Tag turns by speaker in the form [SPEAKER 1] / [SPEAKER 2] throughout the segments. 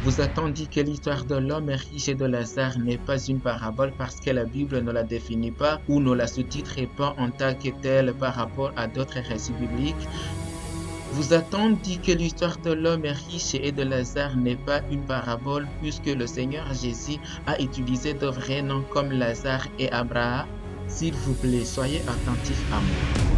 [SPEAKER 1] Vous a-t-on dit que l'histoire de l'homme riche et de Lazare n'est pas une parabole parce que la Bible ne la définit pas ou ne la sous-titre pas en tant que telle par rapport à d'autres récits bibliques? Vous a-t-on dit que l'histoire de l'homme riche et de Lazare n'est pas une parabole puisque le Seigneur Jésus a utilisé de vrais noms comme Lazare et Abraham? S'il vous plaît, soyez attentifs à moi.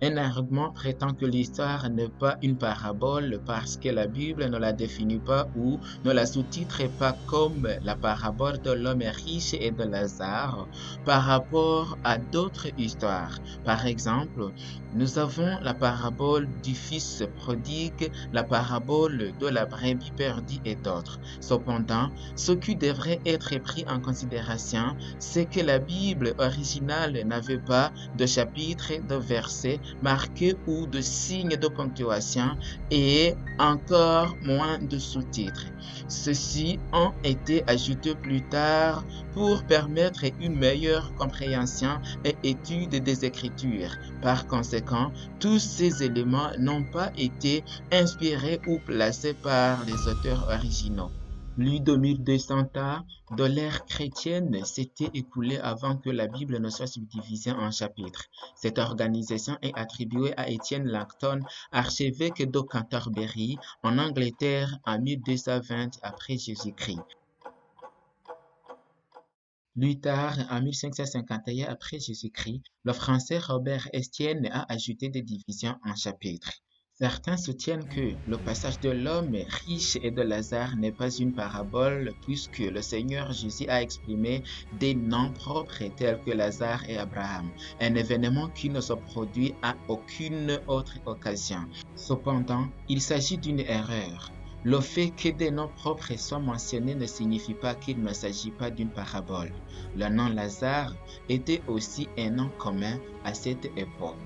[SPEAKER 1] Un argument prétend que l'histoire n'est pas une parabole parce que la Bible ne la définit pas ou ne la sous-titre pas comme la parabole de l'homme riche et de Lazare par rapport à d'autres histoires. Par exemple, nous avons la parabole du fils prodigue, la parabole de la brebis perdue et d'autres. Cependant, ce qui devrait être pris en considération, c'est que la Bible originale n'avait pas de chapitres, de versets marqués ou de signes de ponctuation et encore moins de sous-titres. Ceux-ci ont été ajoutés plus tard pour permettre une meilleure compréhension et étude des Écritures. Par conséquent, tous ces éléments n'ont pas été inspirés ou placés par les auteurs originaux. Plus de 1200 ans de l'ère chrétienne s'étaient écoulés avant que la Bible ne soit subdivisée en chapitres. Cette organisation est attribuée à Étienne Langton, archevêque de Canterbury, en Angleterre en 1220 après Jésus-Christ. Plus tard, en 1551 après Jésus-Christ, le Français Robert Estienne a ajouté des divisions en chapitres. Certains soutiennent que le passage de l'homme riche et de Lazare n'est pas une parabole puisque le Seigneur Jésus a exprimé des noms propres tels que Lazare et Abraham, un événement qui ne se produit à aucune autre occasion. Cependant, il s'agit d'une erreur. Le fait que des noms propres soient mentionnés ne signifie pas qu'il ne s'agit pas d'une parabole. Le nom Lazare était aussi un nom commun à cette époque.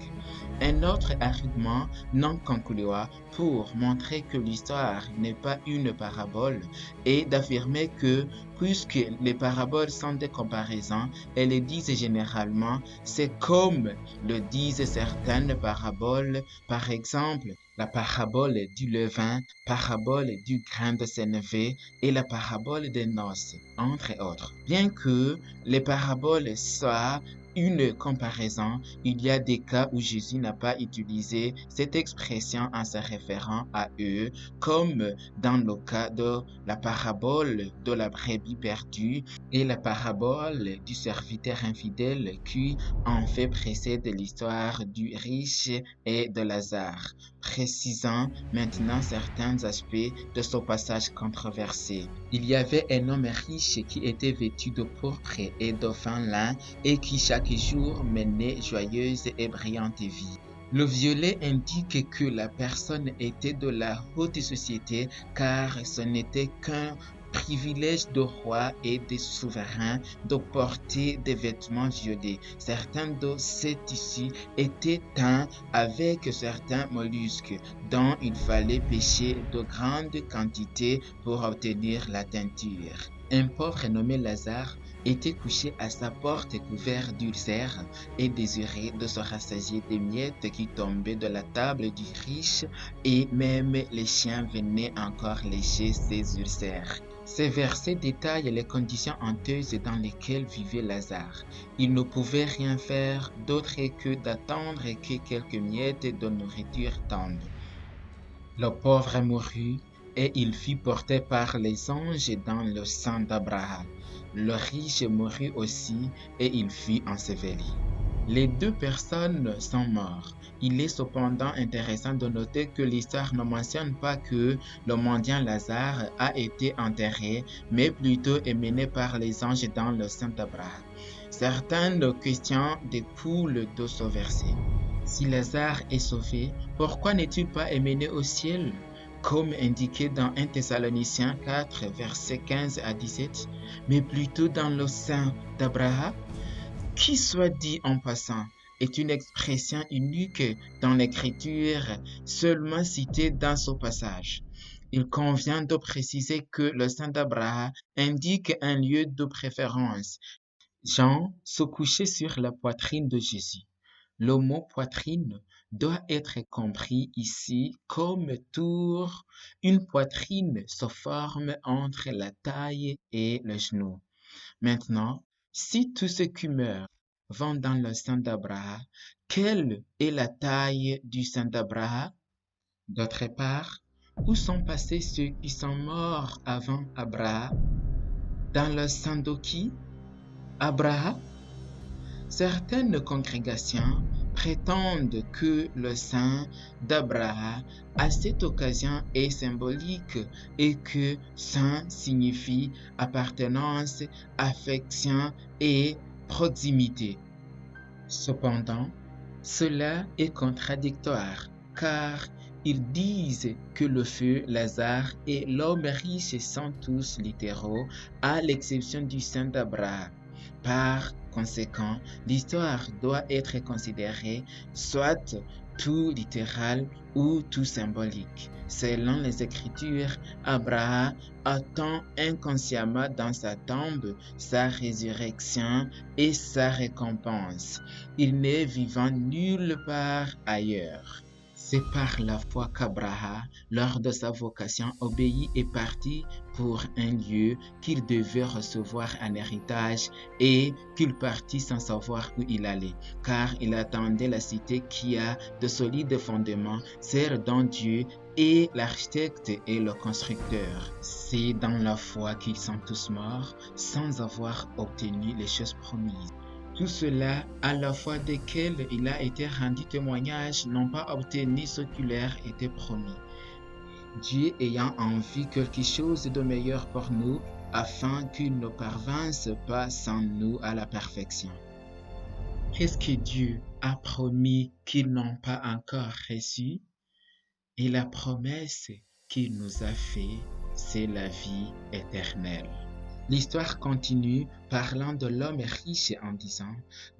[SPEAKER 1] Un autre argument non concluant pour montrer que l'histoire n'est pas une parabole est d'affirmer que, puisque les paraboles sont des comparaisons, elles les disent généralement, c'est comme le disent certaines paraboles, par exemple, la parabole du levain, parabole du grain de sénévé et la parabole des noces, entre autres. Bien que les paraboles soient une comparaison, il y a des cas où Jésus n'a pas utilisé cette expression en se référant à eux, comme dans le cas de la parabole de la brebis perdue et la parabole du serviteur infidèle qui en fait précède l'histoire du riche et de Lazare, précisant maintenant certains aspects de ce passage controversé. Il y avait un homme riche qui était vêtu de pourpre et de fin lin et qui chaque jour menait joyeuse et brillante vie. Le violet indique que la personne était de la haute société car ce n'était qu'un privilège de rois et de souverains de porter des vêtements violets. Certains de ces tissus étaient teints avec certains mollusques dont il fallait pêcher de grandes quantités pour obtenir la teinture. Un pauvre nommé Lazare était couché à sa porte couvert d'ulcères et désirait de se rassasier des miettes qui tombaient de la table du riche et même les chiens venaient encore lécher ses ulcères. Ces versets détaillent les conditions honteuses dans lesquelles vivait Lazare. Il ne pouvait rien faire d'autre que d'attendre que quelques miettes de nourriture tombent. Le pauvre mourut et il fut porté par les anges dans le sein d'Abraham. Le riche mourut aussi et il fut enseveli. Les deux personnes sont mortes. Il est cependant intéressant de noter que l'histoire ne mentionne pas que le mendiant Lazare a été enterré, mais plutôt emmené par les anges dans le sein d'Abraham. Certaines questions découlent de ce verset. Si Lazare est sauvé, pourquoi n'est-il pas emmené au ciel? Comme indiqué dans 1 Thessaloniciens 4, versets 15 à 17, mais plutôt dans le sein d'Abraham? Qui soit dit en passant, est une expression unique dans l'Écriture, seulement citée dans ce passage. Il convient de préciser que le saint d'Abraham indique un lieu de préférence. Jean se couchait sur la poitrine de Jésus. Le mot poitrine doit être compris ici comme tour. Une poitrine se forme entre la taille et le genou. Maintenant, si tous ceux qui meurent vont dans le sein d'Abraham, quelle est la taille du sein d'Abraham? D'autre part, où sont passés ceux qui sont morts avant Abraham? Dans le sein de qui? Abraham? Certaines congrégations prétendent que le sein d'Abraham à cette occasion est symbolique et que sein signifie appartenance, affection et proximité. Cependant, cela est contradictoire car ils disent que le feu, Lazare et l'homme riche sont tous littéraux à l'exception du sein d'Abraham. Par conséquent, l'histoire doit être considérée soit tout littéral ou tout symbolique. Selon les Écritures, Abraham attend inconsciemment dans sa tombe sa résurrection et sa récompense. Il n'est vivant nulle part ailleurs. C'est par la foi qu'Abraham, lors de sa vocation, obéit et partit pour un lieu qu'il devait recevoir en héritage et qu'il partit sans savoir où il allait, car il attendait la cité qui a de solides fondements, celle dont Dieu est l'architecte et le constructeur. C'est dans la foi qu'ils sont tous morts sans avoir obtenu les choses promises. Tout cela, à la foi desquels il a été rendu témoignage, n'ont pas obtenu ce qui leur était promis. Dieu ayant en vue quelque chose de meilleur pour nous, afin qu'il ne parvinsse pas sans nous à la perfection. Qu'est-ce que Dieu a promis qu'ils n'ont pas encore reçu? Et la promesse qu'il nous a faite, c'est la vie éternelle. L'histoire continue parlant de l'homme riche en disant,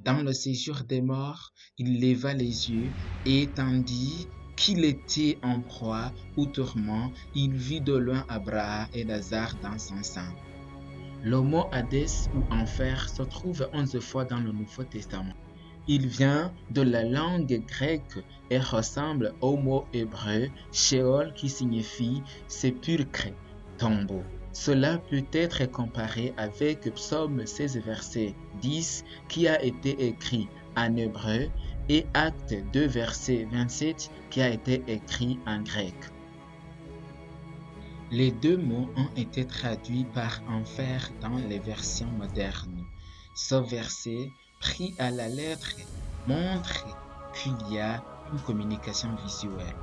[SPEAKER 1] dans le séjour des morts, il leva les yeux et tandis qu'il était en proie au tourment, il vit de loin Abraham et Lazare dans son sein. Le mot Hadès ou enfer se trouve 11 fois dans le Nouveau Testament. Il vient de la langue grecque et ressemble au mot hébreu Sheol qui signifie sépulcre, tombeau. Cela peut être comparé avec Psaume 16, verset 10 qui a été écrit en hébreu et Acte 2, verset 27 qui a été écrit en grec. Les deux mots ont été traduits par enfer dans les versions modernes. Ce verset, pris à la lettre, montre qu'il y a une communication visuelle.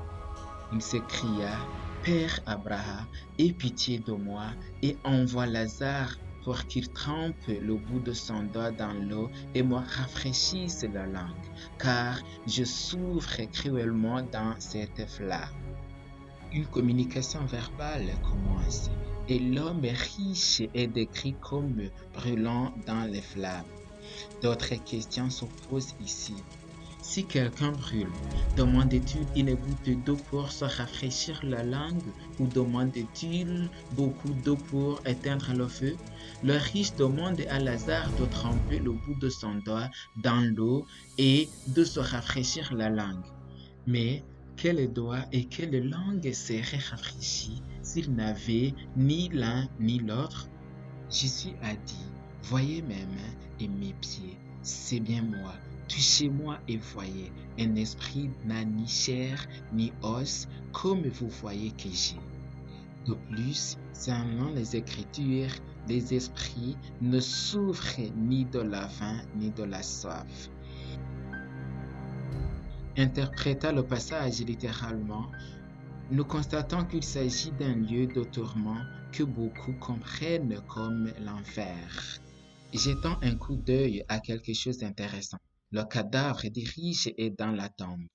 [SPEAKER 1] Il s'écria, Père Abraham, aie pitié de moi et envoie Lazare pour qu'il trempe le bout de son doigt dans l'eau et me rafraîchisse la langue, car je souffre cruellement dans cette flamme. Une communication verbale commence et l'homme riche est décrit comme brûlant dans les flammes. D'autres questions se posent ici. Si quelqu'un brûle, demande-t-il une goutte d'eau pour se rafraîchir la langue ou demande-t-il beaucoup d'eau pour éteindre le feu? Le riche demande à Lazare de tremper le bout de son doigt dans l'eau et de se rafraîchir la langue. Mais quel doigt et quelle langue seraient rafraîchis s'ils n'avaient ni l'un ni l'autre? Jésus a dit, voyez mes mains et mes pieds, c'est bien moi. Touchez-moi et voyez, un esprit n'a ni chair ni os, comme vous voyez que j'ai. De plus, selon les Écritures, les esprits ne souffrent ni de la faim ni de la soif. Interprétant le passage littéralement, nous constatons qu'il s'agit d'un lieu de tourment que beaucoup comprennent comme l'enfer. Jetons un coup d'œil à quelque chose d'intéressant. Le cadavre des riches est dans la tombe.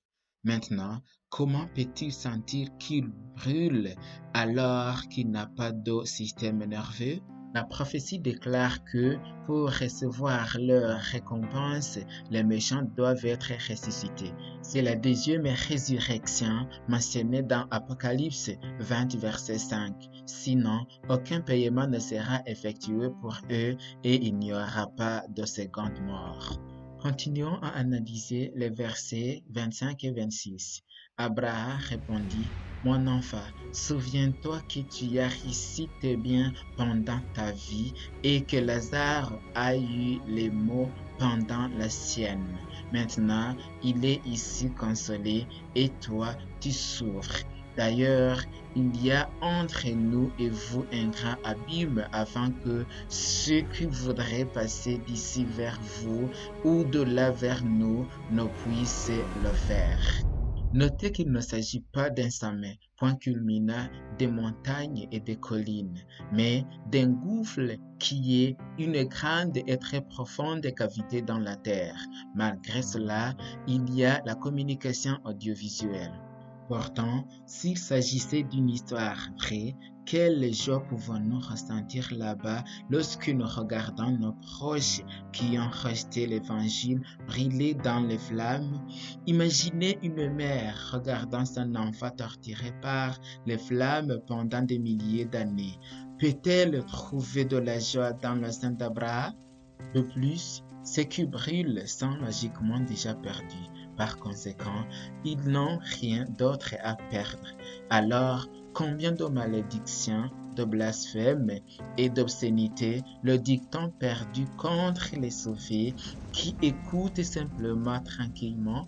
[SPEAKER 1] Maintenant, comment peut-il sentir qu'il brûle alors qu'il n'a pas de système nerveux? La prophétie déclare que pour recevoir leur récompense, les méchants doivent être ressuscités. C'est la deuxième résurrection mentionnée dans Apocalypse 20, verset 5. Sinon, aucun paiement ne sera effectué pour eux et il n'y aura pas de seconde mort. Continuons à analyser les versets 25 et 26. Abraham répondit, mon enfant, souviens-toi que tu as réussi tes biens pendant ta vie et que Lazare a eu les maux pendant la sienne. Maintenant, il est ici consolé et toi, tu souffres. D'ailleurs, il y a entre nous et vous un grand abîme avant que ceux qui voudraient passer d'ici vers vous ou de là vers nous ne puissent le faire. Notez qu'il ne s'agit pas d'un sommet, point culminant des montagnes et des collines, mais d'un gouffre qui est une grande et très profonde cavité dans la terre. Malgré cela, il y a la communication audiovisuelle. Pourtant, s'il s'agissait d'une histoire vraie, quelle joie pouvons-nous ressentir là-bas lorsque nous regardons nos proches qui ont rejeté l'Évangile brûler dans les flammes? Imaginez une mère regardant son enfant torturé par les flammes pendant des milliers d'années. Peut-elle trouver de la joie dans le sein d'Abraham? De plus, ceux qui brûlent sont logiquement déjà perdus. Par conséquent, ils n'ont rien d'autre à perdre. Alors, combien de malédictions, de blasphèmes et d'obscénités le dicton perdu contre les sauvés qui écoutent simplement tranquillement?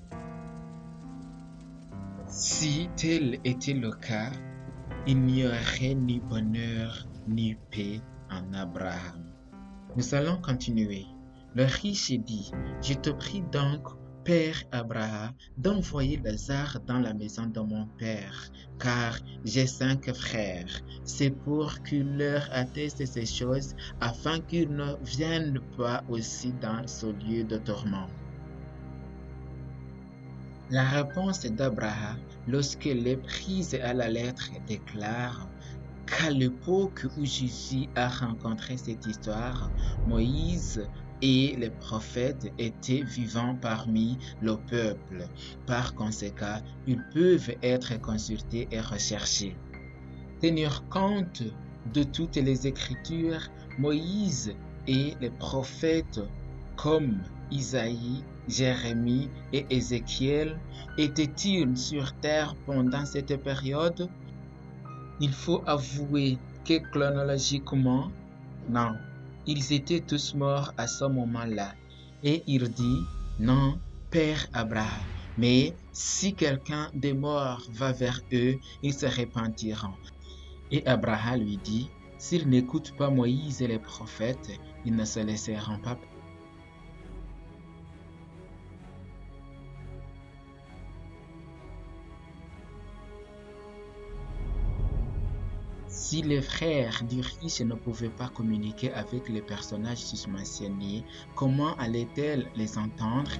[SPEAKER 1] Si tel était le cas, il n'y aurait ni bonheur ni paix en Abraham. Nous allons continuer. Le riche dit, je te prie donc, Père Abraham, d'envoyer Lazare dans la maison de mon père, car j'ai 5 frères. C'est pour qu'il leur atteste ces choses, afin qu'ils ne viennent pas aussi dans ce lieu de tourment. La réponse d'Abraham, lorsqu'elle est prise à la lettre, déclare qu'à l'époque où Jésus a rencontré cette histoire, Moïse et les prophètes étaient vivants parmi le peuple. Par conséquent, ils peuvent être consultés et recherchés. Tenir compte de toutes les Écritures, Moïse et les prophètes comme Isaïe, Jérémie et Ézéchiel étaient-ils sur terre pendant cette période? Il faut avouer que chronologiquement, non, ils étaient tous morts à ce moment-là. Et il dit, non, Père Abraham, mais si quelqu'un des morts va vers eux, ils se repentiront. Et Abraham lui dit, s'ils n'écoutent pas Moïse et les prophètes, ils ne se laisseront pas. Si les frères du riche ne pouvaient pas communiquer avec les personnages susmentionnés, comment allaient-ils les entendre?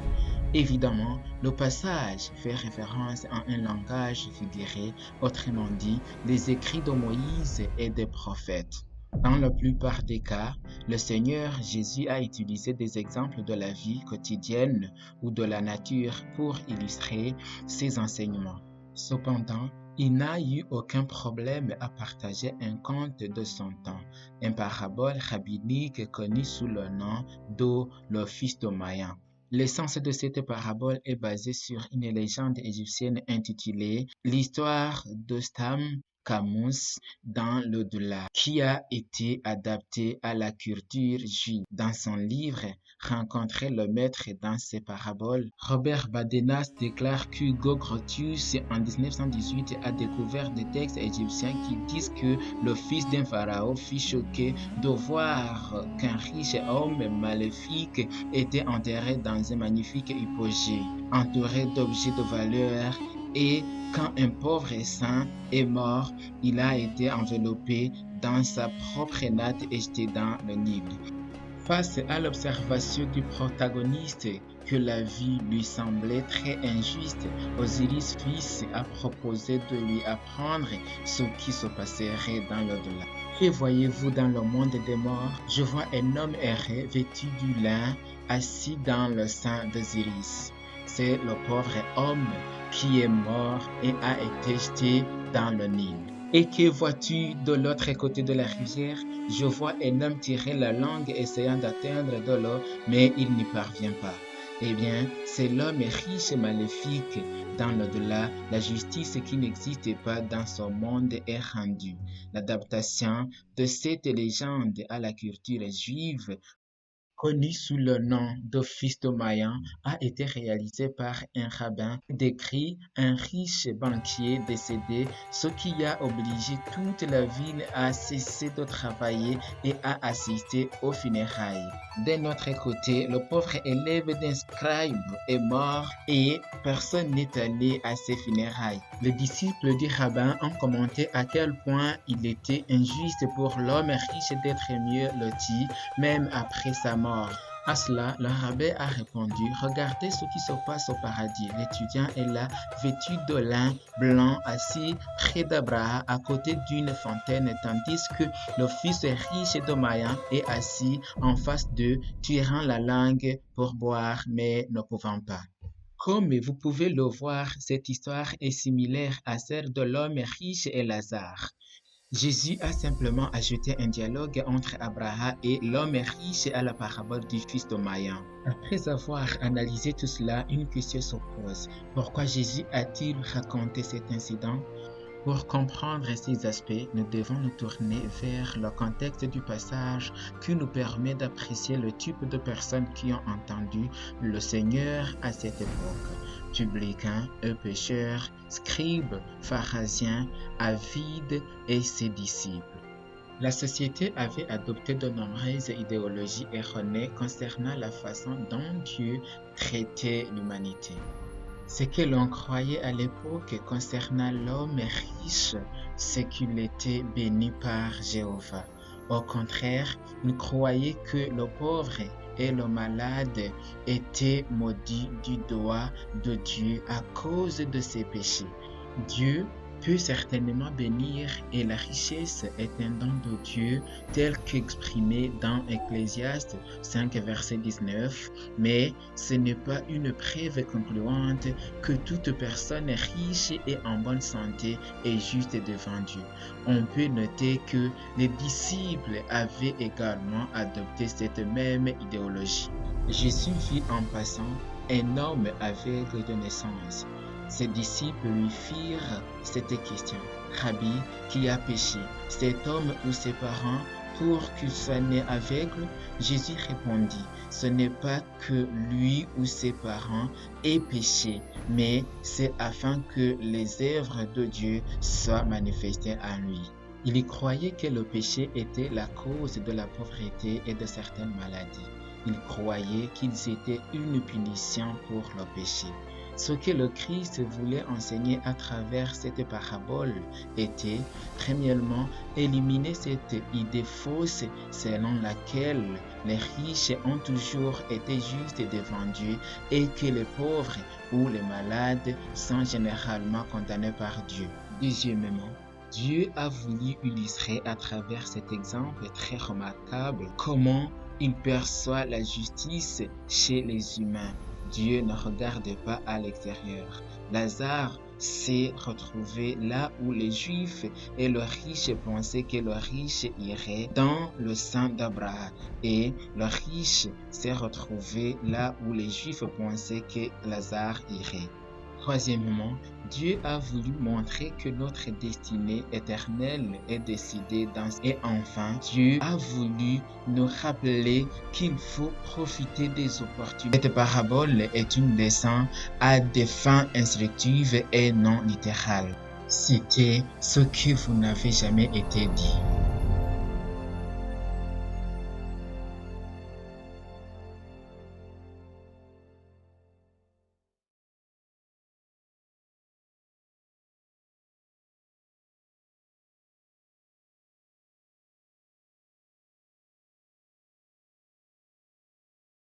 [SPEAKER 1] Évidemment, le passage fait référence à un langage figuré, autrement dit, les écrits de Moïse et des prophètes. Dans la plupart des cas, le Seigneur Jésus a utilisé des exemples de la vie quotidienne ou de la nature pour illustrer ses enseignements. Cependant, il n'a eu aucun problème à partager un conte de son temps, une parabole rabbinique connue sous le nom de le fils de Maïan. L'essence de cette parabole est basée sur une légende égyptienne intitulée L'histoire de Stam Camus dans l'au-delà, qui a été adaptée à la culture juive. Dans son livre Rencontrer le maître dans ses paraboles, Robert Badenas déclare qu'Hugo Grotius en 1918 a découvert des textes égyptiens qui disent que le fils d'un pharaon fut choqué de voir qu'un riche homme maléfique était enterré dans un magnifique hypogée, entouré d'objets de valeur, et quand un pauvre saint est mort, il a été enveloppé dans sa propre natte et jeté dans le Nil. Face à l'observation du protagoniste que la vie lui semblait très injuste, Osiris fils a proposé de lui apprendre ce qui se passerait dans l'au-delà. Que voyez-vous dans le monde des morts? Je vois un homme errant vêtu du lin, assis dans le sein d'Osiris. C'est le pauvre homme qui est mort et a été jeté dans le Nil. Et que vois-tu de l'autre côté de la rivière? Je vois un homme tirer la langue essayant d'atteindre de l'eau, mais il n'y parvient pas. Eh bien, c'est l'homme riche et maléfique. Dans l'au-delà, la justice qui n'existe pas dans ce monde est rendue. L'adaptation de cette légende à la culture juive, connu sous le nom d'Ophistomaïen, a été réalisé par un rabbin décrit un riche banquier décédé, ce qui a obligé toute la ville à cesser de travailler et à assister aux funérailles. D'un autre côté, le pauvre élève d'un scribe est mort et personne n'est allé à ses funérailles. Les disciples du rabbin ont commenté à quel point il était injuste pour l'homme riche d'être mieux loti, même après sa mort. À cela, le rabbin a répondu: regardez ce qui se passe au paradis. L'étudiant est là, vêtu de lin blanc, assis près d'Abraham à côté d'une fontaine, tandis que le fils riche de Mayan est assis en face d'eux, tirant la langue pour boire, mais ne pouvant pas. Comme vous pouvez le voir, cette histoire est similaire à celle de l'homme riche et Lazare. Jésus a simplement ajouté un dialogue entre Abraham et l'homme riche à la parabole du fils de Maïan. Après avoir analysé tout cela, une question se pose. Pourquoi Jésus a-t-il raconté cet incident? Pour comprendre ces aspects, nous devons nous tourner vers le contexte du passage qui nous permet d'apprécier le type de personnes qui ont entendu le Seigneur à cette époque. Publicains et pécheurs, scribes, pharisiens, avides et ses disciples. La société avait adopté de nombreuses idéologies erronées concernant la façon dont Dieu traitait l'humanité. Ce que l'on croyait à l'époque concernant l'homme riche, c'est qu'il était béni par Jéhovah. Au contraire, on croyait que le pauvre et le malade étaient maudits du doigt de Dieu à cause de ses péchés. Dieu peut certainement bénir et la richesse est un don de Dieu tel qu'exprimé dans Ecclésiaste 5 verset 19, mais ce n'est pas une preuve concluante que toute personne riche et en bonne santé est juste devant Dieu. On peut noter que les disciples avaient également adopté cette même idéologie. Jésus vit en passant un homme aveugle de naissance. Ses disciples lui firent cette question: Rabbi, qui a péché, cet homme ou ses parents, pour qu'il soit né aveugle? Jésus répondit: ce n'est pas que lui ou ses parents aient péché, mais c'est afin que les œuvres de Dieu soient manifestées en lui. Il y croyait que le péché était la cause de la pauvreté et de certaines maladies. Il croyait qu'ils étaient une punition pour le péché. Ce que le Christ voulait enseigner à travers cette parabole était, premièrement, éliminer cette idée fausse selon laquelle les riches ont toujours été justes devant Dieu et que les pauvres ou les malades sont généralement condamnés par Dieu. Deuxièmement, Dieu a voulu illustrer à travers cet exemple très remarquable comment il perçoit la justice chez les humains. Dieu ne regarde pas à l'extérieur. Lazare s'est retrouvé là où les Juifs et le riche pensaient que le riche irait dans le sein d'Abraham. Et le riche s'est retrouvé là où les Juifs pensaient que Lazare irait. Troisièmement, Dieu a voulu montrer que notre destinée éternelle est décidée Et enfin, Dieu a voulu nous rappeler qu'il faut profiter des opportunités. Cette parabole est une leçon à des fins instructives et non littérales. Citez ce que vous n'avez jamais été dit.